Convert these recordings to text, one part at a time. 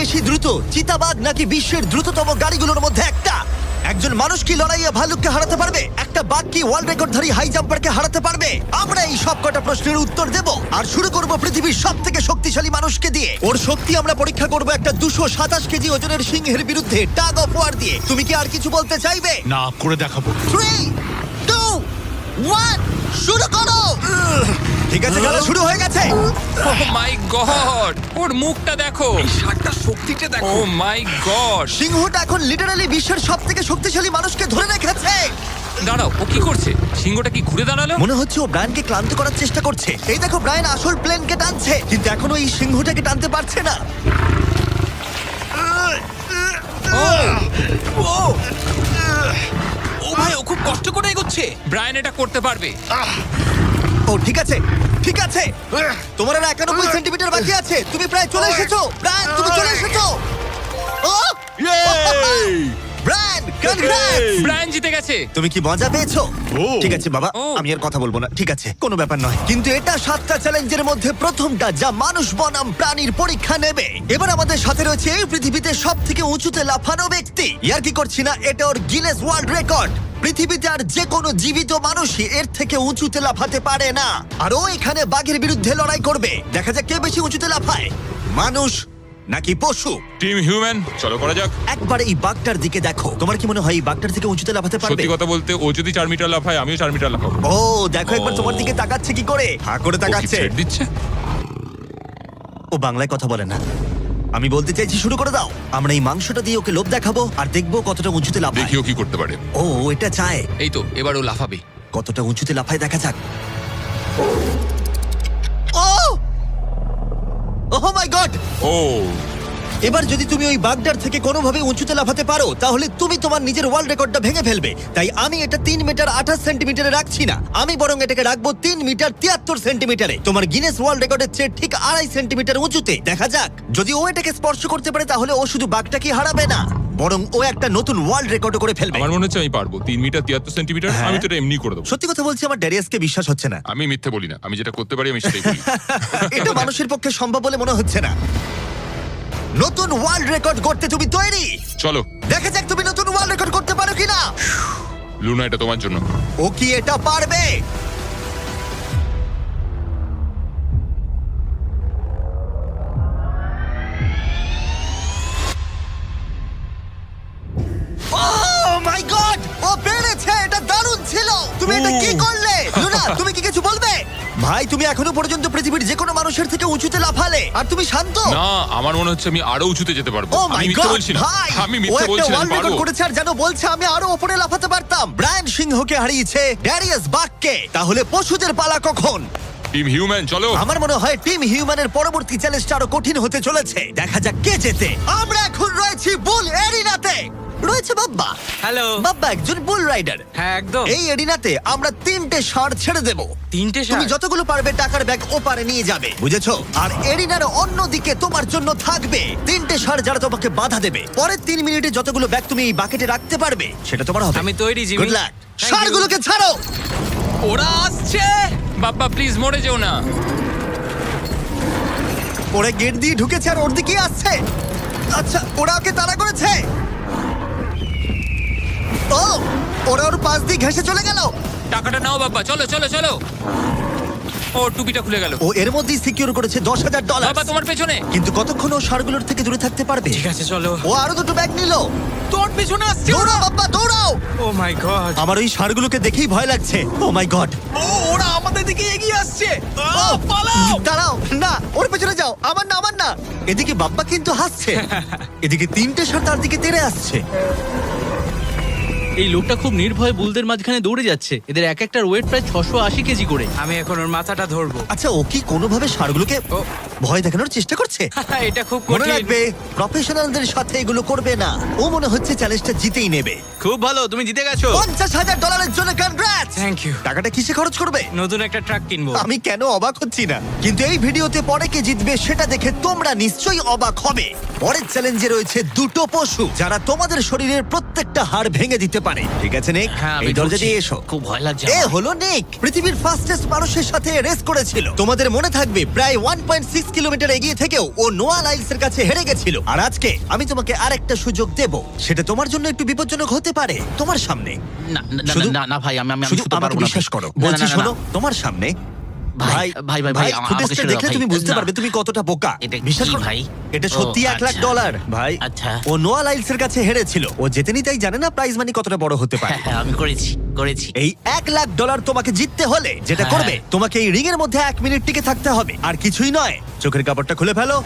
বেশি দ্রুত, চিতাবাঘ নাকি বিশ্বের দ্রুততম গাড়িগুলোর মধ্যে একটা? একজন মানুষ কি লড়াইয়ে ভালুককে হারাতে পারবে? একটা বাঘ কি ওয়ার্ল্ড রেকর্ডধারী হাই জাম্পারকে হারাতে পারবে? আমরা এই সব কটা প্রশ্নের উত্তর দেব আর শুরু করব পৃথিবীর সবথেকে শক্তিশালী মানুষকে দিয়ে। ওর শক্তি আমরা পরীক্ষা করব একটা 227 কেজি ওজনের সিংহের বিরুদ্ধে টাগ অফ ওয়ার দিয়ে। তুমি কি আর কিছু বলতে চাইবে? না, করে দেখাবো। 3, 2, 1, শুরু করো। ঠিক আছে, খেলা শুরু হয়ে গেছে। ও মাই গড, ওর মুখটা দেখো। শার্টটার শক্তিটা ও দেখো। মাই গড। সিংহটা এখন লিটারালি বিশ্বের সবথেকে শক্তিশালী মানুষকে ধরে রেখেছে। দাঁড়াও, ও কি করছে? সিংহটা কি ঘুরে দাঁড়ালো? মনে হচ্ছে ও ব্রায়ানকে ক্লান্ত করার চেষ্টা করছে। এই দেখো, ব্রায়ান আসল প্লেনকে টানছে, কিন্তু এখনো এই সিংহটাকে টানতে পারছে না। ও ভাই, ও খুব কষ্ট করে এগোচ্ছে। ব্রায়ান এটা করতে পারবে। ও ঠিক আছে, ঠিক আছে। তোমার আর 91 সেন্টিমিটার বাকি আছে। তুমি প্রায় চলে এসেছো। ব্রায়ান, তুমি চলে এসেছো। ও ব্রায়ান, কনগ্রেটস! ব্রায়ান জিতে গেছে। তুমি কি মজা পেয়েছো? ও। ঠিক আছে বাবা, ও। আমি আর কথা বলবো না। ঠিক আছে, কোনো ব্যাপার নয়। কিন্তু এটা 7টা চ্যালেঞ্জের মধ্যে প্রথমটা যা মানুষ বনাম প্রাণীর পরীক্ষা নেবে। এবার আমাদের সাথে রয়েছে এই পৃথিবীতে সবথেকে উঁচুতে লাফানো ব্যক্তি। ইয়ার কি করছি না, এটা ওর গিনেস ওয়ার্ল্ড রেকর্ড। পৃথিবীতে আর যে কোনো জীবিত মানুষই এর থেকে উঁচুতে লাফাতে পারে না। আর ও এখানে বাঘের বিরুদ্ধে লড়াই করবে। দেখা যাক কে বেশি উঁচুতে লাফায়, মানুষ নাকি পশু। টিম হিউম্যান, চলো করা যাক। একবার এই বাঘটার দিকে দেখো। তোমার কি মনে হয় এই বাঘটার থেকে উঁচুতে লাফাতে পারবে? সত্যি কথা বলতে, ও যদি 4 মিটার লাফায়, আমিও 4 মিটার লাফাবো। ও দেখো, একবার ও। তোমার দিকে তাকাচ্ছে কি করে, হা করে ও কি তাকাচ্ছে। ছেড়ে দিচ্ছে? ও বাংলায় কথা বলে না। আমি বলতে চাইছি শুরু করে দাও। আমরা এই মাংসটা দিয়ে ওকে লোভ দেখাবো আর দেখবো কতটা উঁচুতে লাফায়। দেখি ও কি করতে পারে। ও এটা চায়। এই তো, এবার ও লাফাবে। কতটা উঁচুতে লাফায় দেখা যাক। ও ওহ মাই গড! ও এবার যদি তুমি ওই বাগদার থেকে কোনোভাবে উঁচুতে লাফাতে পারো, তাহলে তুমি তোমার নিজের ওয়ার্ল্ড রেকর্ডটা ভেঙে ফেলবে। তাই আমি এটা 3 মিটার 28 সেন্টিমিটারে রাখছি না। আমি বরং এটাকে রাখবো 3 মিটার 73 সেন্টিমিটারে। তোমার গিনেস ওয়ার্ল্ড রেকর্ডের চেয়ে ঠিক 2.5 সেন্টিমিটার উঁচুতে। দেখা যাক, যদি ও এটাকে স্পর্শ করতে পারে, তাহলে ও শুধু বাঘটাকে হারাবে না, বরং ও একটা নতুন ওয়ার্ল্ড রেকর্ড করে ফেলবে। আমার মনে হচ্ছে আমি পারবো। 3 মিটার 73 সেন্টিমিটার। হ্যাঁ। আমি তো এটা এমনি করে দেবো। সত্যি কথা বলছি, আমার ড্যারিয়াসকে বিশ্বাস হচ্ছে না। আমি মিথ্যে বলি না, আমি যেটা করতে পারি আমি সেটাই বলি। এটা মানুষের পক্ষে সম্ভব বলে মনে হচ্ছে না। নতুন ওয়ার্ল্ড রেকর্ড করতে তুমি তৈরি? চলো দেখা যাক তুমি নতুন ওয়ার্ল্ড রেকর্ড করতে পারো কিনা। লুনা, এটা তোমার জন্য। ও কি এটা পারবে? Oh my God! ও পেরেছে! এটা দারুণ ছিল! তুমি এটা কি করলে? লুনা, তুমি কি কিছু বলবে? ভাই, তুমি এখনো পর্যন্ত পৃথিবীর যে কোনো মানুষের থেকে উঁচুতে লাফালে, আর তুমি শান্ত। না, আমার মনে হচ্ছে আমি আরো উঁচুতে যেতে পারবো। ও আমি মাই মিথ্যে গড বলছি না। ভাই, আমি ও মিথ্যে একটা বলছি না, আমি ওয়ার্ল্ড রেকর্ড পারবো। করেছে আর যেন বলছে আমি আরো উপরে লাফাতে পারতাম। ব্রায়ান সিংহকে হারিয়েছে ড্যারিয়াস বাককে। তাহলে পশুদের পালা কখন? টিম হিউম্যান, চলো। আমার মনে হয় টিম হিউম্যানের পরবর্তী চ্যালেঞ্জটা আরো কঠিন হতে চলেছে। দেখা যাক কে জেতে। আমরা এখন রয়েছি বুল এরিনাতে। রয়েছে বাব্বা। হ্যালো। বাব্বা একজন বুল রাইডার। হ্যাঁ, একদম। এই এরিনাতে আমরা 3টে ষাঁড় ছেড়ে দেব। 3টে তুমি ষাঁড়? যতগুলো পারবে টাকার ব্যাগ ওপারে নিয়ে যাবে, বুঝেছো? আর এরিনার অন্যদিকে তোমার জন্য থাকবে 3টে ষাঁড় যারা তোমাকে বাধা দেবে। পরের 3 মিনিটে যতগুলো ব্যাগ তুমি এই বাকেটে রাখতে পারবে সেটা তোমার হবে। আমি তৈরি, Jimmy. Good luck. Thank you. ষাঁড়গুলোকে ছাড়ো। ওরা আসছে। বাপ্পা প্লিজ মরে যেও না। ওরা গেট দিয়ে ঢুকেছে আর ওর দিকেই আসছে। আচ্ছা, ওরা ওকে তাড়া করেছে। ও, ওরা ওর পাশ দিয়ে ঘেঁষে চলে গেল। টাকাটা নাও বাপ্পা, চলো চলো চলো। ও টুপিটা খুলে গেল। ও এর মধ্যেই সিকিউর করেছে $10,000। বাবা তোমার পেছনে। কিন্তু কতক্ষণ ও ষাঁড়গুলোর থেকে দূরে থাকতে পারবে? ঠিক আছে, চলো। ও আরো 2টো ব্যাগ নিল। তোর পিছনে আসছে। দৌড়াও বাবা, দৌড়াও। ও মাই গড। আমার ওই ষাঁড়গুলোকে দেখেই ভয় লাগছে। ও মাই গড। ও, ওরা আমাদের দিকে এগিয়ে আসছে। পালাও। দাঁড়াও, না, ওর পেছনে যাও। আমার না, আমার না। এদিকে বাব্বা কিন্তু হাসছে। এদিকে 3টে ষাঁড় তার দিকে তেড়ে আসছে। এই লোকটা খুব নির্ভয়ে বুলদের মাঝখানে দৌড়ে যাচ্ছে। এদের এক একটার ওয়েট প্রায় 680 কেজি করে। আমি এখন ওর মাথাটা ধরবো। আচ্ছা, ও কি কোনোভাবে ষাঁড়গুলোকে ও। ভয় দেখানোর চেষ্টা করছে? এটা খুব মনে কঠিন। রাখবে, প্রফেশনালদের সাথে এগুলো করবে না। ও মনে হচ্ছে চ্যালেঞ্জটা জিতেই নেবে। খুব ভালো, তুমি জিতে গেছো। $50,000 জন্য কনগ্রাটস। Thank you. টাকাটা কিসে খরচ করবে? নতুন একটা ট্রাক কিনবো। আমি কেন অবাক হচ্ছি না, কিন্তু এই ভিডিওতে পরে কে জিতবে সেটা দেখে তোমরা নিশ্চয়ই অবাক হবে। পরের চ্যালেঞ্জে রয়েছে 2টো পশু যারা তোমাদের শরীরের প্রত্যেকটা হাড় ভেঙে দিতে পারে। ঠিক আছে নিক, হ্যাঁ, আমি এই দরজা ঢুকছি। দিয়ে এসো। খুব ভয় লাগছে এ আমার। হলো নিক, পৃথিবীর ফাস্টেস্ট মানুষের সাথে রেস করেছিল। তোমাদের মনে থাকবে প্রায় 1.6 কিলোমিটার এগিয়ে থেকেও ও নোয়া লাইলসের কাছে হেরে গেছিল। আর আজকে আমি তোমাকে আরেকটা সুযোগ দেব, সেটা তোমার জন্য একটু বিপজ্জনক হতে পারে। তোমার সামনে না না, শুধু- না না ভাই, আমি শুধু শুতে আমাকে পারবো না। বিশ্বাস করো, না, না, বলছি না, না, শোনো, না। তোমার সামনে ভাই, ভাই, ভাই, ভাই, আমাকে ফুটেজটা ছেড়ে দাও, দেখলে ভাই। তুমি বুঝতে না। পারবে তুমি কতটা বোকা। এটা কি বিশ্বাস করো ভাই? এটা সত্যি ও, 1,00,000 আচ্ছা। ডলার ভাই। আচ্ছা। ও নোয়া লাইলসের কাছে হেরেছিল, ও জেতেনি তাই জানে না প্রাইজ মানি কতটা বড় হতে পারে। হ্যাঁ, আমি করেছি। এই $1,00,000 তোমাকে জিততে হলে যেটা হ্যাঁ। করবে, তোমাকে এই রিং এর মধ্যে 1 মিনিট টিকে থাকতে হবে, আর কিছুই নয়। চোখের কাপড়টা খুলে ফেলো।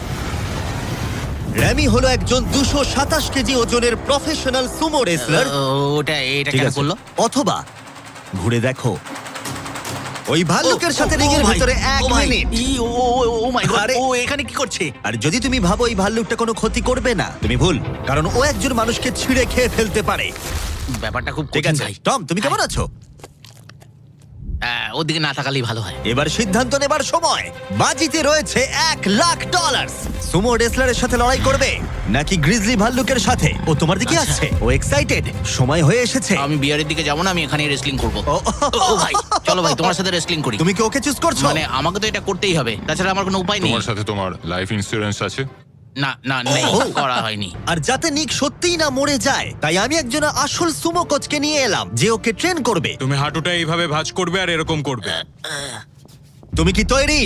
র্যামি হলো একজন 227 কেজি ওজনের প্রফেশনাল সুমো রেসলার। এটা ঠিক কেন আছে, করলো? অথবা ঘুরে দেখো ওই ভাল্লুকের সাথে ও, রিং এর ও ভাই, ভিতরে ও 1 ভাই, মিনিট। ও মাই গড, আরে। ও এখানে কি করছে? আর যদি তুমি ভাবো এই ভাল্লুকটা কোনো ক্ষতি করবে না, তুমি ভুল, কারণ ও একজন মানুষকে ছিঁড়ে খেয়ে ফেলতে পারে। ব্যাপারটা খুব ঠিক কঠিন আছে ভাই। টম, তুমি কেমন আছো? ওদিকে না তাকালেই ভালো হয়। এবার সিদ্ধান্ত নেবার সময়। বাজিতে রয়েছে $1,00,000। সুমো রেসলারের সাথে লড়াই করবে নাকি গ্রিজলি ভাল্লুকের সাথে? ও তোমার দিকে আচ্ছা। আসছে, ও এক্সাইটেড, সময় হয়ে এসেছে। আমি বিয়ারের দিকে যাবো না, আমি এখানেই রেসলিং করবো। ও, ও ভাই, চলো ভাই, তোমার সাথে রেসলিং করি। তুমি কি ওকে চুজ করছো? মানে আমাকে তো এটা করতেই হবে, তাছাড়া আমার কোনো উপায় নেই। তোমার সাথে তোমার লাইফ ইন্স্যুরেন্স আছে? না না, নেই, ও। করা হয়নি। আর যাতে নিক সত্যিই না মরে যায়, তাই আমি একজন আসল সুমো কোচকে নিয়ে এলাম যে ওকে ট্রেন করবে। তুমি হাঁটুটা এইভাবে ভাঁজ করবে আর এরকম করবে। তুমি কি তৈরি?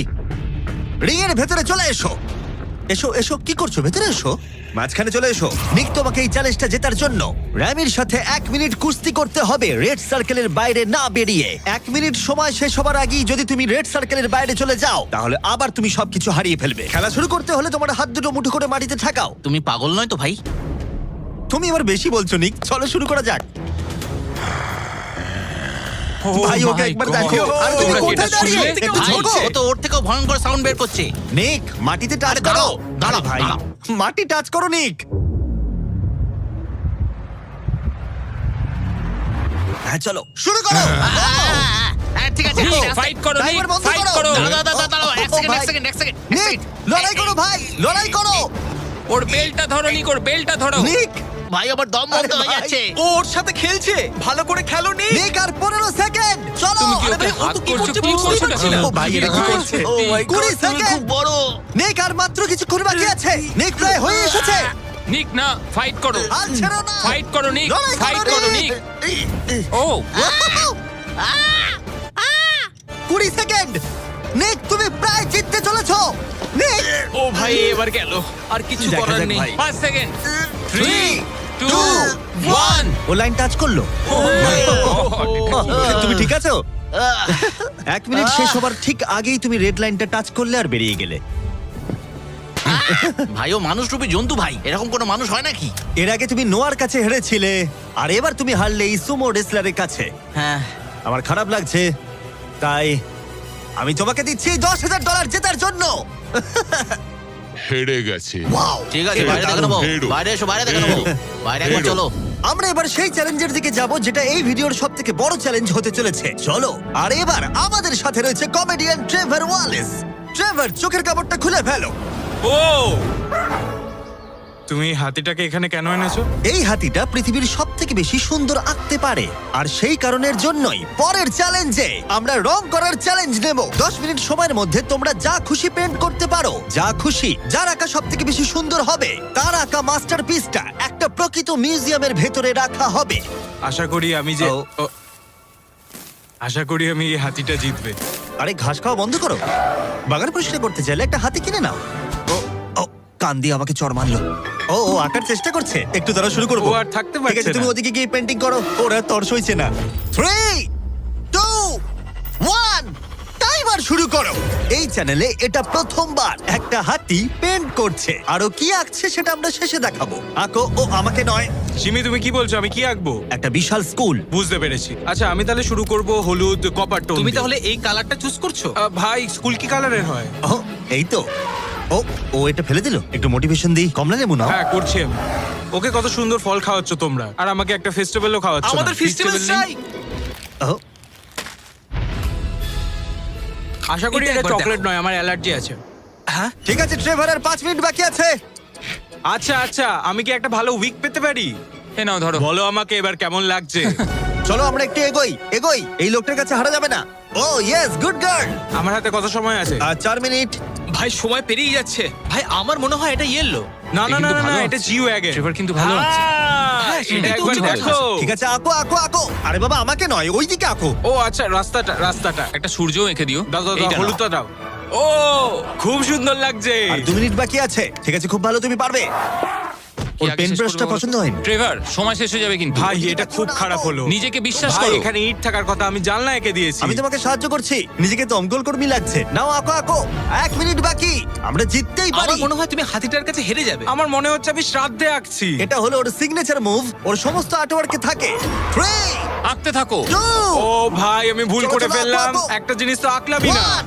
রিং এর ভেতরে চলে এসো। এসো এসো, কি করছো? ভেতরে এসো, মাঝখানে চলে এসো। নিক তোমাকে এই চ্যালেঞ্জটা জেতার জন্য র্যামির সাথে 1 মিনিট কুস্তি করতে হবে রেড সার্কেলের বাইরে না বেরিয়ে। 1 মিনিট সময় শেষ হবার আগেই যদি তুমি রেড সার্কেলের বাইরে চলে যাও, তাহলে আবার তুমি সবকিছু হারিয়ে ফেলবে। খেলা শুরু করতে হলে তোমার হাত দুটো মুঠো করে মাটিতে ঠাকাও। তুমি পাগল নয় তো ভাই? তুমি এবার বেশি বলছো নিক, চলো শুরু করা যাক। ভাই ওকে my একবার God! দেখো। আর তুমি তোমরা কি কোথায় এটা দাঁড়িয়ে? শুনলে? একটু ভাই, ঝোঁকো। ও তো ওর থেকেও ভয়ঙ্কর সাউন্ড বের করছে। নিক, মাটিতে টাচ আরে করো। দাঁড়াও, দাঁড়াও, আরে ভাই, দাঁড়াও। মাটি টাচ করো নিক। হ্যাঁ চলো শুরু করো। ঠিক আছে, নিক, আস্তে আস্তে। ফাইট করো, নিক, ড্রাইভার বন্ধ ফাইট করো। করো। দাঁড়াও, এক ও সেকেন্ড, ভাই। এক সেকেন্ড, এক সেকেন্ড। নিক, লড়াই করো ভাই, লড়াই করো। ওর বেলটা ধরো, নিক, ওর বেলটা ধরো। নিক, ভাই, আবার দম আরে বন্ধ হয়ে ভাই। যাচ্ছে। ও ওর সাথে খেলছে, ভালো করে খেলো নি। নিক আর 15 সেকেন্ড। চলো। তুমি কি আরে ওকে ভাই, ও হাত তো কি করছো? করছে কি বুঝতেই করছো পারছি না। না? ও ভাই, এটা কি করছে? ও মাই 20 গড, তুমি সেকেন্ড। খুব বড়। নিক আর মাত্র কিছুক্ষণ বাকি আছে। নিক প্রায় হয়ে এসেছে। নিক, না, ফাইট করো। আর ছেড়ো না। ফাইট করো, নিক, লড়াই ফাইট করো, নিক। ও 20 সেকেন্ড। নিক, তুমি প্রায় জিততে চলেছো। নিক, ও ভাই এবার গেল, আর কিছু দেখা করার যাক নেই। ভাই। 5 সেকেন্ড। 3, 2, 1। ও লাইন টাচ করলো। তুমি ঠিক আছো? 1 মিনিট শেষ হবার ঠিক আগেই তুমি রেড লাইনটা টাচ করলে আর বেরিয়ে গেলে। ভাই, ও মানুষ রূপী জন্তু ভাই, এরকম কোনো মানুষ হয় নাকি? এর আগে তুমি নোয়ার কাছে হেরেছিলে, আর এবার তুমি হারলে এই সুমো রেসলারের কাছে। হ্যাঁ, আমার খারাপ লাগছে, তাই আমি তোমাকে দিচ্ছি $10,000 জেতার জন্য। হেরে গেছে। ওয়াও! ঠিক আছে, এবার বাইরে দেখে দারুণ। নেবো। হেডো। বাইরে এসো, বাইরে দেখে নেবো। বাইরে একবার হেডো। চলো। আমরা এবার সেই চ্যালেঞ্জের দিকে যাব যেটা এই ভিডিওর সব থেকে বড় চ্যালেঞ্জ হতে চলেছে। চলো। আর এবার আমাদের সাথে রয়েছে কমেডিয়ান ট্রেভার ওয়ালেস। ট্রেভার, চোখের কাপড়টা খুলে ফেলো। ও তুমি হাতিটাকে এখানে কেন এনেছো? এই হাতিটা পৃথিবীর সব থেকে বেশি সুন্দর আঁকতে পারে, আর সেই কারণের জন্যই পরের চ্যালেঞ্জে আমরা রং করার চ্যালেঞ্জ নেব। 10 মিনিট সময়ের মধ্যে তোমরা যা খুশি পেন্ট করতে পারো, যা খুশি। যার আঁকা সব থেকে বেশি সুন্দর হবে, তার আঁকা মাস্টারপিসটা একটা প্রকৃত মিউজিয়ামের ভেতরে রাখা হবে। আশা করি আমি যে ও। ও, আশা করি আমি এই হাতিটা জিতবে। আরে ঘাস খাওয়া বন্ধ করো। বাগান পরিষ্কার করতে চাইলে একটা হাতি কিনে নাও। ও ও, কান দিয়ে আমাকে চড় মারলো। ও ও আঁকার চেষ্টা করছে, একটু দ্বারা শুরু করবো। ও আর থাকতে ঠিক আছে, পারছে তুমি না। ওদিকে গিয়ে পেন্টিং করো। ওরা তর সইছে না। 3, 2, 1, টাইমার শুরু করো। এই চ্যানেলে এটা প্রথমবার একটা হাতি পেন্ট করছে। আরো কি আঁকছে সেটা আমরা শেষে দেখাবো। আঁকো। ও আমাকে নয়, সিমি তুমি কি বলছো, আমি কি আঁকবো? একটা বিশাল স্কুল। বুঝতে পেরেছি। আচ্ছা, আমি তাহলে শুরু করব হলুদ কপার টোন। তুমি তাহলে এই কালারটা চুজ করছো? ভাই, স্কুল কি কালারের হয়? ও এই তো। ও ও এটা ফেলে দিল। একটু মোটিভেশন দিই। কমলা লেবু নাও। হ্যাঁ, করছি আমি। ওকে কত সুন্দর ফল খাওয়াচ্ছ তোমরা, আর আমাকে একটা ফেস্টিভ্যালও খাওয়াচ্ছ না। আমাদের ফেস্টিভ্যাল Festival নেই? চাই। ও আশা করি এটা এটা একবার চকলেট দেখো। নয়, আমার অ্যালার্জি আছে। ঠিক আছে ট্রেভার, আর 5 মিনিট বাকি আছে। আচ্ছা আচ্ছা, আমি কি একটা ভালো উইক পেতে পারি? এ নাও, ধরো। বলো আমাকে এবার কেমন লাগছে। চলো আমরা একটু এগোই এগোই। এই লোকটার কাছে হারা যাবে না। ও ইয়েস, গুড গার্ল। আমার হাতে কত সময় আছে? আর 4 মিনিট। ভাই সময় পেরিয়ে যাচ্ছে। ভাই আমার মনে হয় এটা ইয়েলো। না না এ না কিন্তু না ভালো না, আছে। এটা জিও ওয়াগন। ট্রেভার কিন্তু ভালো আছে। হ্যাঁ, এটা সেটাই তো একবার হচ্ছে কথা। দেখো। ঠিক আছে, আঁকো আঁকো আঁকো। আরে বাবা, আমাকে নয়, ওইদিকে আঁকো। ও আচ্ছা, রাস্তাটা একটা সূর্যও এঁকে দিও। দাও দাও দাও, এইটা নাও। হলুদটা দাও। ও খুব সুন্দর লাগছে। আর 2 মিনিট বাকি আছে। ঠিক আছে, খুব ভালো, তুমি পারবে। কি ওর আগে পেন শেষ ব্রাশটা করবে বলো? পছন্দ হয়নি। ট্রেভার, সময় শেষ হয়ে যাবে কিন্তু। ভাই এটা খুব খারাপ হলো। নিজেকে বিশ্বাস ভাই করো। এখানে ইট থাকার কথা, আমি জানলা এঁকে দিয়েছি। আমি তোমাকে সাহায্য করছি, নিজেকে দমকল কর্মী লাগছে। নাও আঁকো আঁকো। 1 মিনিট বাকি, আমরা জিততেই পারি। আমার মনে হয় তুমি হাতিটার কাছে হেরে যাবে। আমার মনে হচ্ছে আমি শ্রাদ্ধে আঁকছি। এটা হলো ওর সিগনেচার মুভ, ওর সমস্ত আর্টওয়ার্কে থাকে। 3 আঁকতে থাকো। 2 ও ভাই আমি ভুল চলো, করে চলো, ফেললাম। আঁকো, আঁকো। একটা জিনিস তো আঁকলামই না। 1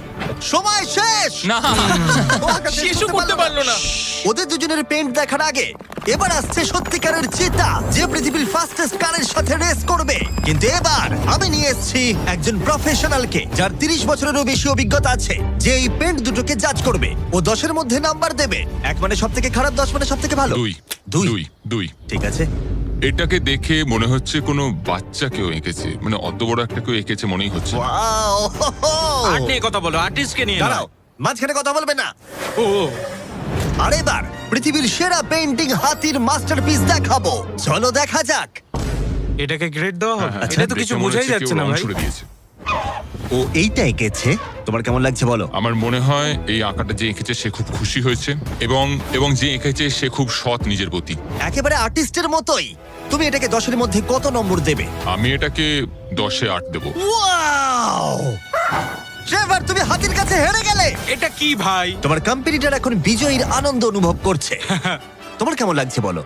সময় শেষ। না, ও আঁকা শেষ শেষও করতে পারলো না। ওদের দুজনের পেন্ট দেখার আগে এবার আসছে সত্যিকারের চিতা, যে পৃথিবীর ফাস্টেস্ট কারের সাথে রেস করবে। কিন্তু এবার আমি নিয়ে এসেছি একজন প্রফেশনালকে, যার 30 বছরেরও বেশি অভিজ্ঞতা আছে, যে এই পেন্ট দুটোকে জাজ করবে। ও 10-এর মধ্যে নাম্বার দেবে। 1 মানে সব থেকে খারাপ, 10 মানে সব থেকে ভালো। 2 দুই। 2 2 ঠিক আছে। এটাকে দেখে মনে হচ্ছে কোনো বাচ্চা কেউ এঁকেছে, মানে অত বড় একটা কেউ এঁকেছে মনেই হচ্ছে না। ওয়াও! আর্ট নিয়ে কথা বলো, আর্টিস্টকে নিয়ে দাঁড়াও, নাও। মাঝখানে কথা বলবে না। ও আর এবার পৃথিবীর সেরা পেন্টিং হাতির মাস্টারপিস দেখাবো। চলো দেখা যাক। এটাকে গ্রেড দেওয়া হবে? হ্যাঁ, এটা তো কিছু দেখে মনে বোঝাই হচ্ছে যাচ্ছে কেউ না রং ভাই। ছুড়ে দিয়েছে। ও এইটা এঁকেছে, তোমার কেমন লাগছে বলো? আমার মনে হয় এই আঁকাটা যে এঁকেছে সে খুব খুশি হয়েছে, এবং যে এঁকেছে সে খুব সৎ নিজের প্রতি। একেবারে আর্টিস্টের মতোই। তুমি এটাকে 10-এর মধ্যে কত নম্বর দেবে? আমি এটাকে 10-এ 8 দেবো। ওয়াও! ট্রেভার, তুমি হাতির কাছে হেরে গেলে। এটা কি ভাই? তোমার কম্পিটিটর এখন বিজয়ীর আনন্দ অনুভব করছে। তোমার কেমন লাগছে বলো?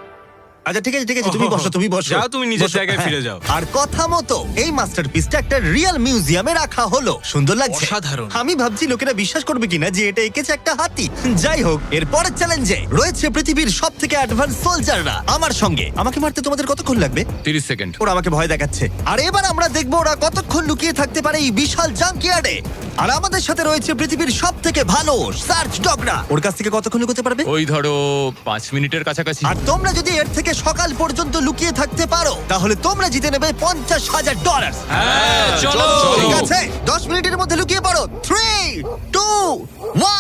আচ্ছা ঠিক আছে ঠিক আছে, তুমি বসো তুমি বসো। যাও, তুমি নিজের বসো, জায়গায় হ্যাঁ। ফিরে যাও। আর কথা মতো এই মাস্টারপিসটা একটা রিয়েল মিউজিয়ামে রাখা হলো। সুন্দর লাগছে? অসাধারণ। আমি ভাবছি লোকেরা বিশ্বাস করবে কিনা যে এটা এঁকেছে একটা হাতি। যাই হোক, এর পরের চ্যালেঞ্জে রয়েছে পৃথিবীর সবথেকে অ্যাডভান্স সোলজাররা আমার সঙ্গে। আমাকে মারতে তোমাদের কতক্ষণ লাগবে? 30 সেকেন্ড। ওরা আমাকে ভয় দেখাচ্ছে। আর এবার আমরা দেখবো ওরা কতক্ষণ লুকিয়ে থাকতে পারে এই বিশাল জাঙ্কিয়ার্ডে। আর আমাদের সাথে রয়েছে পৃথিবীর সবথেকে ভালো সার্চ ডগরা। ওর কাছ থেকে কতক্ষণ লুকোতে পারবে? ওই ধরো 5 মিনিটের কাছাকাছি। আর তোমরা যদি এর থেকে সকাল পর্যন্ত লুকিয়ে থাকতে পারো, তাহলে তোমরা জিতে নেবে $50,000। হ্যাঁ, চলো। ঠিক আছে, 10 মিনিটের মধ্যে লুকিয়ে পড়ো। 3, 2,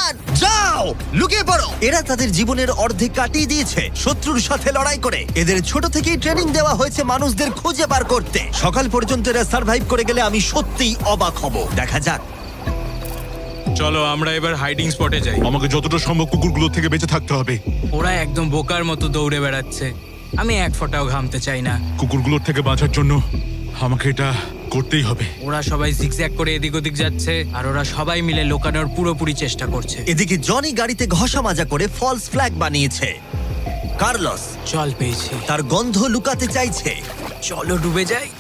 1, যাও! লুকিয়ে পড়ো। এরা তাদের জীবনের অর্ধেক কাটিয়ে দিয়েছে শত্রুর সাথে লড়াই করে। এদের ছোট থেকেই ট্রেনিং দেওয়া হয়েছে মানুষদের খুঁজে বার করতে। সকাল পর্যন্ত এরা সার্ভাইভ করে গেলে আমি সত্যিই অবাক হব। দেখা যাক। চলো আমরা এবার হাইডিং স্পটে যাই। আমাকে যতটা সম্ভব কুকুরগুলো থেকে বেঁচে থাকতে হবে। ওরা একদম বোকার মতো দৌড়ে বেড়াচ্ছে। আমি এক ফোঁটাও ঘামতে চাই না। কুকুরগুলোর থেকে বাঁচার জন্য আমাকে এটা করতেই হবে। ওরা সবাই জিগজ্যাগ করে এদিক ওদিক যাচ্ছে, আর ওরা সবাই মিলে লুকানোর পুরোপুরি চেষ্টা করছে। এদিকে জনি গাড়িতে ঘষা মাজা করে ফলস ফ্ল্যাগ বানিয়েছে। কার্লস জল পেয়েছি, তার গন্ধ লুকাতে চাইছে। চলো ডুবে যাই।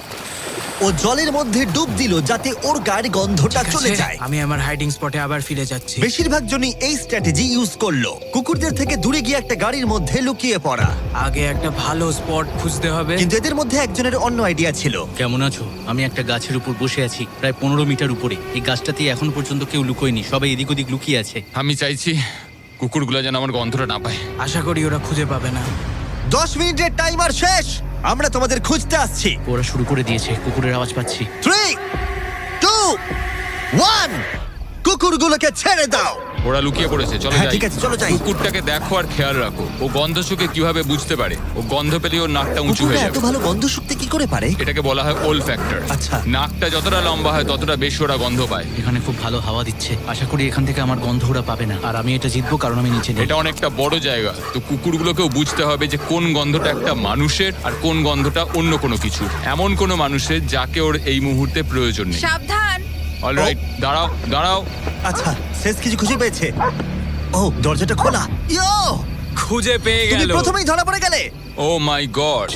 ও জলের মধ্যে ডুব দিল যাতে ওর গায়ের গন্ধটা ঠিক চলে আছে, যায়। আমি আমার হাইডিং স্পটে আবার ফিরে যাচ্ছি। বেশিরভাগ জনই এই স্ট্র্যাটেজি ইউজ করলো, কুকুরদের থেকে দূরে গিয়ে একটা গাড়ির মধ্যে লুকিয়ে পড়া। আগে একটা ভালো স্পট খুঁজতে হবে। কিন্তু এদের মধ্যে একজনের অন্য আইডিয়া ছিল। কেমন আছো? আমি একটা গাছের উপর বসে আছি, প্রায় 15 মিটার উপরে। এই গাছটাতে এখন পর্যন্ত কেউ লুকোয়নি, সবাই এদিক ওদিক লুকিয়ে আছে। আমি চাইছি কুকুরগুলো যেন আমার গন্ধটা না পায়। আশা করি ওরা খুঁজে পাবে না। 10 মিনিটের টাইমার শেষ, আমরা তোমাদের খুঁজতে আসছি। ওরা শুরু করে দিয়েছে, কুকুরের আওয়াজ পাচ্ছি। 3, 2, 1, কুকুরগুলোকে ছেড়ে দাও। ওরা লুকিয়ে পড়েছে, চলো হ্যাঁ যাই। ঠিক আছে, চলো যাই। কুকুরটাকে দেখো আর খেয়াল রাখো, ও গন্ধ শুকে কিভাবে বুঝতে পারে। ও গন্ধ পেলে ওর নাকটা উঁচু কুকুররা হয়ে এত যাবে। ভালো গন্ধ শুকতে কি করে পারে? এটাকে বলা হয় ওল ফ্যাক্টর। আচ্ছা। নাকটা যতটা লম্বা হয় ততটা বেশি ওরা গন্ধ পায়। এখানে খুব ভালো হাওয়া দিচ্ছে, আশা করি এখান থেকে আমার গন্ধ ওরা পাবে না। আর আমি এটা জিতবো কারণ আমি নিচে নেই। এটা অনেকটা বড় জায়গা, তো কুকুরগুলোকেও বুঝতে হবে যে কোন গন্ধটা একটা মানুষের আর কোন গন্ধটা অন্য কোনো কিছুর। এমন কোনো মানুষের যাকে ওর এই মুহূর্তে প্রয়োজন নেই। সাবধান। অলরাইট, দাঁড়াও দাঁড়াও। আচ্ছা, শেষ কিছু খুঁজে পেয়েছে। ও, দরজাটা খোলা। ইয়ো, খুঁজে পেয়ে তুমি গেল। প্রথমেই ধরা পড়ে গেলে। ও মাই গড।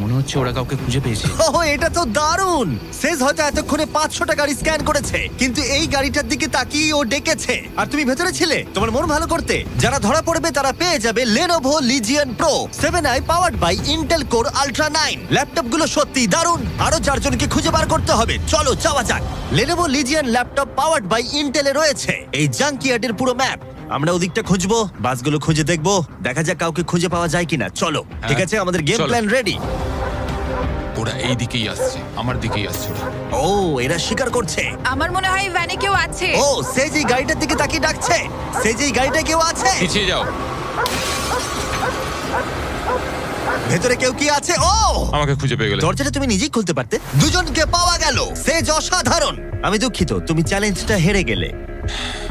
মনে হচ্ছে ওরা কাউকে খুঁজে পেয়েছে। ওহ, এটা তো দারুণ। শেষ হয়তো এতক্ষণে 500টা গাড়ি স্ক্যান করেছে, কিন্তু এই গাড়িটার দিকে তাকিয়ে ও ডেকেছে। আর তুমি ভেতরে ছিলে তোমার মন ভালো করতে। যারা ধরা পড়বে তারা পেয়ে যাবে Lenovo Legion Pro 7i powered by Intel Core Ultra 9 ল্যাপটপগুলো সত্যি দারুণ। আরো 4 জনকে খুঁজে বার করতে হবে। চলো যাওয়া যাক। Lenovo Legion laptop powered by Intel এ রয়েছে এই জাঙ্কিয়ার্ডের পুরো ম্যাপ। আমরা ওদিকটা খুঁজবো, বাসগুলো খুঁজে দেখবো, দেখা যাক কাউকে খুঁজে পাওয়া যায় কিনা। চলো, ঠিক আছে, আমাদের গেম চলো। Plan ready. ওরা এই দিকেই আসছে, আমার দিকেই আসছে ওরা। ও এরা শিকার করছে। আমার মনে হয় ভ্যানে কেউ আছে। ও সে যেই গাড়িটার দিকে তাকিয়ে ডাকছে, সে যেই গাড়িটা কেউ আছে। পিছিয়ে যাও। ভেতরে কেউ কি আছে? ও আমাকে খুঁজে পেয়ে গেলে। দরজাটা তুমি নিজেই খুলতে পারতে। দুজনকে পাওয়া গেল। সেজ অসাধারণ। আমি দুঃখিত, তুমি চ্যালেঞ্জটা হেরে গেলে,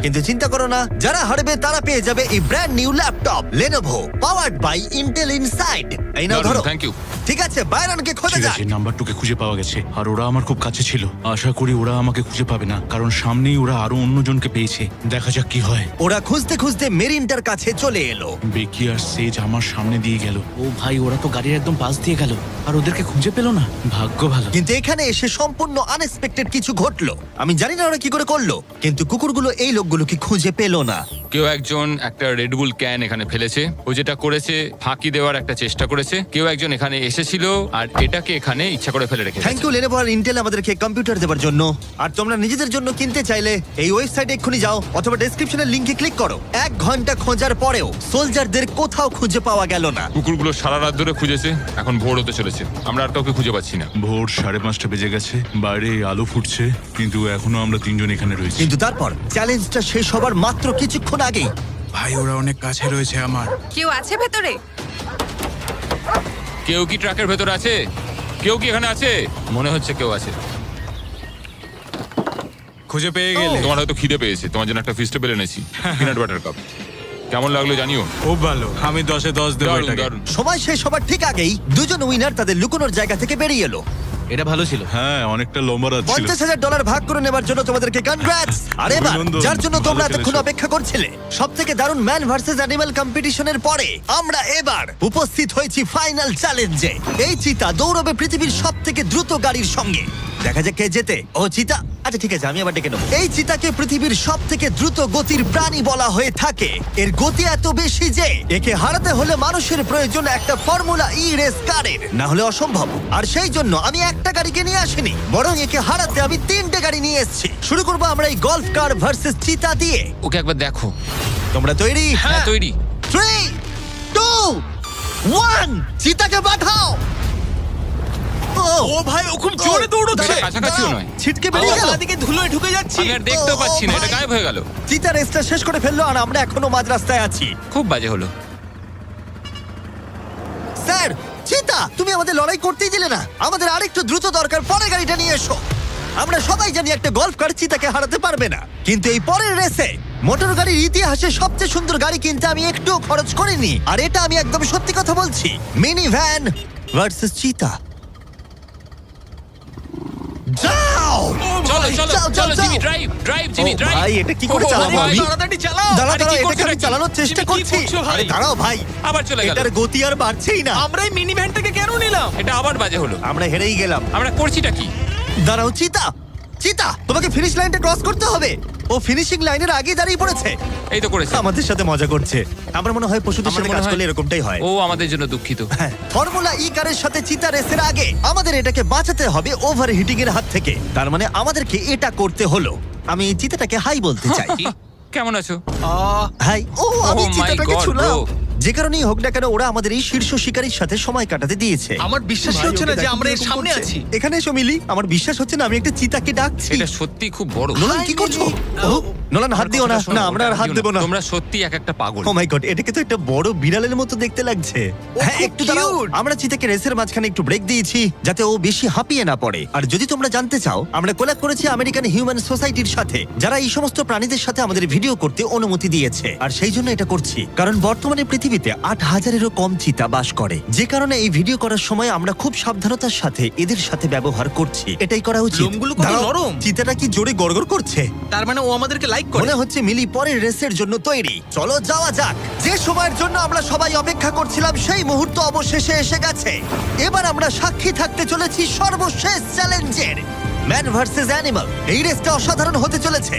কিন্তু চিন্তা করো না, যারা হারবে তারা পেয়ে যাবে এই brand new laptop Lenovo powered by Intel inside. এই নাও ধরো। Thank you. ঠিক আছে, বাইরনকে খোঁজা ঠিক যাক। আছে, নাম্বারটুকে খুঁজে পাওয়া গেছে আর ওরা আমার খুব কাছে ছিল। আশা করি ওরা আমাকে খুঁজে পাবে না, কারণ সামনেই ওরা আরো অন্যজনকে পেয়েছে। দেখা যাক কি হয়। ওরা খুঁজতে খুঁজতে মেরিনটার কাছে চলে এলো। বেকি আর সেজ আমার সামনে দিয়ে গেল। ও ভাই, ওরা তো গাড়ির একদম পাশ দিয়ে গেল আর ওদেরকে খুঁজে পেলো না। ভাগ্য ভালো। কিন্তু এখানে এসে সম্পূর্ণ আনএক্সপেক্টেড কিছু ঘটলো। আমি জানি না ওরা কি করে করলো, কিন্তু কুকুরগুলো এই লোকগুলোকে খুঁজে পেলো না। কেউ একজন একটা রেডবুল ক্যান এখানে ফেলেছে। ও যেটা করেছে, ফাঁকি দেওয়ার একটা চেষ্টা করেছে। কেউ একজন এখানে এসেছিল আর এটাকে এখানে ইচ্ছা করে ফেলে রেখেছে। থ্যাংক ইউ Lenovo আর ইন্টেল আমাদেরকে কম্পিউটার দেওয়ার জন্য। আর তোমরা নিজেদের জন্য কিনতে চাইলে এই ওয়েবসাইটে এক্ষুনি যাও অথবা ডেসক্রিপশনের লিংকে ক্লিক করো। 1 ঘন্টা খোঁজার পরেও সোলজারদের কোথাও খুঁজে পাওয়া গেল না। কুকুরগুলো সারা রাত ধরে খুঁজেছে, এখন ভোর হতে চলেছে, আমরা আর কাউকে খুঁজে পাচ্ছি না। ভোর 5:30 বেজে গেছে, বাইরে আলো ফুটছে, কিন্তু এখনো আমরা 3 জন এখানে রয়েছি। কিন্তু তারপর চ্যালেঞ্জটা শেষ হবার মাত্র কিছুক্ষণ আগেই ভাই ওরা অনেক কাছে রয়েছে আমার। কেউ আছে ভেতরে? কেউ কি ট্রাকের ভেতর আছে? কেউ কি এখানে আছে? মনে হচ্ছে কেউ আছে। খুঁজে পেয়ে গেলে তোমার হয়তো খিদে পেয়েছে, তোমার জন্য একটা ফিস্টেবল এনেছি, পিনাট বাটার কাপ। কেমন লাগলো জানিও। খুব ভালো, আমি 10-এ 10 দেবো দারুণ এটাকে। দারুণ। সময় শেষ হবার ঠিক আগেই দুজন উইনার তাদের লুকোনোর জায়গা থেকে বেরিয়ে এলো। এটা ভালো ছিল। হ্যাঁ, অনেকটা লম্বা রাত ছিল। $50,000 ভাগ করে নেবার জন্য তোমাদেরকে কনগ্রাটস। আর এবার অভিনন্দন, যার জন্য তোমরা ভালো এতক্ষণ খেলেছো। অপেক্ষা করছিলে, সবথেকে দারুণ ম্যান ভার্সেস অ্যানিমাল কম্পিটিশনের পরে আমরা এবার উপস্থিত হয়েছি ফাইনাল চ্যালেঞ্জে। এই চিতা দৌড়বে পৃথিবীর সবথেকে দ্রুত গাড়ির সঙ্গে। দেখা যাক কে জেতে। ও চিতা, আচ্ছা ঠিক আছে, আমি আবার ডেকে নেবো। এই চিতাকে পৃথিবীর সবথেকে দ্রুত গতির প্রাণী বলা হয়ে থাকে। এর গতি এত বেশি যে একে হারাতে হলে মানুষের প্রয়োজন একটা ফর্মুলা ই রেস কারের, না হলে অসম্ভব। আর সেই জন্য আমি একটা গাড়িকে নিয়ে আসিনি, বরং একে হারাতে আমি 3টে গাড়ি নিয়ে এসেছি। শুরু করবো আমরা এই গল্ফ কার ভার্সেস চিতা দিয়ে। ওকে একবার দেখো। তোমরা তৈরি? হ্যাঁ তৈরি। 3, 2, 1, চিতাকে পাঠাও। ও ভাই, ও খুব জোরে দৌড়চ্ছে। দাঁড়াও, কাছাকাছিও নয়। ছিটকে বেরিয়ে গেল। দিকে ধুলোয় ঢুকে যাচ্ছি। আমি আর দেখতেও পাচ্ছি না, এটা ভাই। গায়েব হয়ে গেল। চিতা রেসটা শেষ করে ফেললো আর আমরা এখনো মাঝ রাস্তায় আছি। খুব বাজে হলো। স্যার, চিতা তুমি আমাদের লড়াই করতেই দিলে না। আমাদের আরেকটু দ্রুত দরকার, পরের গাড়িটা নিয়ে এসো। আমরা সবাই জানি একটা গল্ফ কার চিতাকে হারাতে পারবে না, কিন্তু এই পরের রেসে মোটর গাড়ির ইতিহাসে সবচেয়ে সুন্দর গাড়ি কিনতে আমি একটুও খরচ করিনি। আর এটা আমি একদম সত্যি কথা বলছি। মিনি ভ্যান ভার্সেস চিতা। যাও চলো চলো যাও, চলো যাও, জিমি, যাও। ড্রাইভ ড্রাইভ জিমি, ও ড্রাইভ। ভাই, এটা কি করে চালাবো আমি? তাড়াতাড়ি চালাও। দাঁড়াও আরে কি দাঁড়াও, করছো এটাকে আমি নাকি? চালানোর চেষ্টা তুমি কি করছি। করছো ভাই? আরে দাঁড়াও ভাই, আবার চলে গেল। এটার গতি আর বাড়ছেই না। আমরা এই মিনি ভ্যানটাকে কেন নিলাম? এটা আবার বাজে হলো। আমরা হেরেই গেলাম। আমরা করছিটা কি? দাঁড়াও চিতা, চিতা তোমাকে ফিনিশ লাইনটা ক্রস করতে হবে। ও ফিনিশিং লাইনের আগে দাঁড়িয়ে পড়েছে। এই তো করেছে। আমাদের সাথে মজা করছে। আমার মনে হয় পশুদের আমার সাথে মনে কাজ হয়- করলে এরকমটাই হয়। ও আমাদের জন্য দুঃখিত। হ্যাঁ, ফর্মুলা ই কারের সাথে চিতা রেসের আগে আমাদের এটাকে বাঁচাতে হবে ওভারহিটিং এর হাত থেকে। তার মানে আমাদেরকে এটা করতে হলো। আমি এই চিতাটাকে হাই বলতে চাই। কি? কেমন আছো? হাই। ও আমি Oh my চিতাটাকে God, ছুলাম। bro. যে কারণেই হোক না কেন, ওরা আমাদের এই শীর্ষ শিকারীর সাথে সময় কাটাতে দিয়েছে। আমার বিশ্বাসই ভাই, হচ্ছে না ওকে যে দেখো আমরা এর কিরকম সামনে করছে। আছি। এখানে এসো মিলি, আমার বিশ্বাস হচ্ছে না আমি একটা চিতাকে ডাকছি। এটা সত্যি খুব বড়। নোলান কি করছো? ও, নোলান হাত দিও না। না, আমরা আর হাত দেবো না। তোমরা সত্যি এক একটা পাগল। ও মাই গড, এটাকে তো একটা বড় বিড়ালের মতো দেখতে লাগছে। হ্যাঁ, একটু দাঁড়াও। আমরা চিতাকে রেসের মাঝখানে একটু ব্রেক দিয়েছি যাতে ও বেশি হাঁপিয়ে না পড়ে। আর যদি তোমরা জানতে চাও, আমরা কোলাব করেছি আমেরিকান হিউম্যান সোসাইটির সাথে, যারা এই সমস্ত প্রাণীদের সাথে আমাদের ভিডিও করতে অনুমতি দিয়েছে। আর সেই জন্য এটা করছি কারণ বর্তমানে পৃথিবীতে 8,000-এরও কম চিতা বাস করে। যে কারণে এই ভিডিও করার সময় আমরা খুব সাবধানতার সাথে এদের সাথে ব্যবহার করছি। এটাই করা উচিত। লোমগুলো কত দাঁড়াও, নরম। চিতাটা কি জোরে গড়গড় করছে। তার মানে ও আমাদেরকে লাইক করে। মনে হচ্ছে মিলি পরের রেসের জন্য তৈরি। চলো যাওয়া যাক। যে সময়ের জন্য আমরা সবাই অপেক্ষা করছিলাম সেই মুহূর্ত অবশেষে এসে গেছে। এবার আমরা সাক্ষী থাকতে চলেছি সর্বশেষ চ্যালেঞ্জের, ম্যান ভার্সেস অ্যানিমাল। এই রেসটা অসাধারণ হতে চলেছে।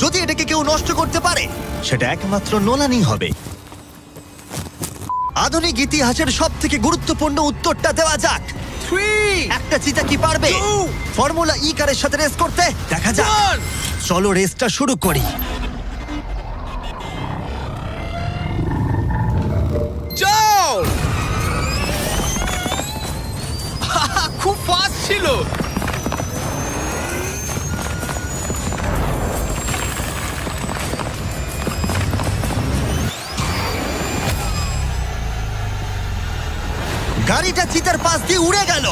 যদি এটাকে কেউ নষ্ট করতে পারে, সেটা একমাত্র নোলানই হবে। আধুনিক ইতিহাসের সবথেকে গুরুত্বপূর্ণ উত্তরটা দেওয়া যাক। 3 একটা চিতা কি পারবে ফর্মুলা ই কারের সাথে রেস করতে? দেখা যাক। চলো রেসটা শুরু করি। যাও। খুব ছিল। গাড়িটা চিতার পাশ দিয়ে উড়ে গেল।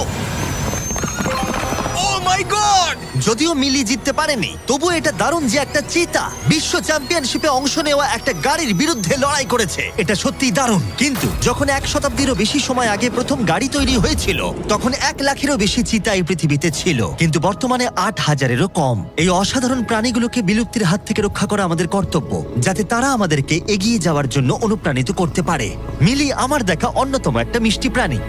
ও মাই গড! যদিও মিলি জিততে পারেনি, তবু এটা দারুণ যে একটা চিতা বিশ্ব চ্যাম্পিয়নশিপে অংশ নেওয়া একটা গাড়ির বিরুদ্ধে লড়াই করেছে। এটা সত্যিই দারুণ। কিন্তু যখন 1 শতাব্দীরও বেশি সময় আগে প্রথম গাড়ি তৈরি হয়েছিল, তখন 1 লাখেরও বেশি চিতা এই পৃথিবীতে ছিল, কিন্তু বর্তমানে 8,000-এরও কম। এই অসাধারণ প্রাণীগুলোকে বিলুপ্তির হাত থেকে রক্ষা করা আমাদের কর্তব্য, যাতে তারা আমাদেরকে এগিয়ে যাওয়ার জন্য অনুপ্রাণিত করতে পারে। মিলি আমার দেখা অন্যতম একটা মিষ্টি প্রাণী।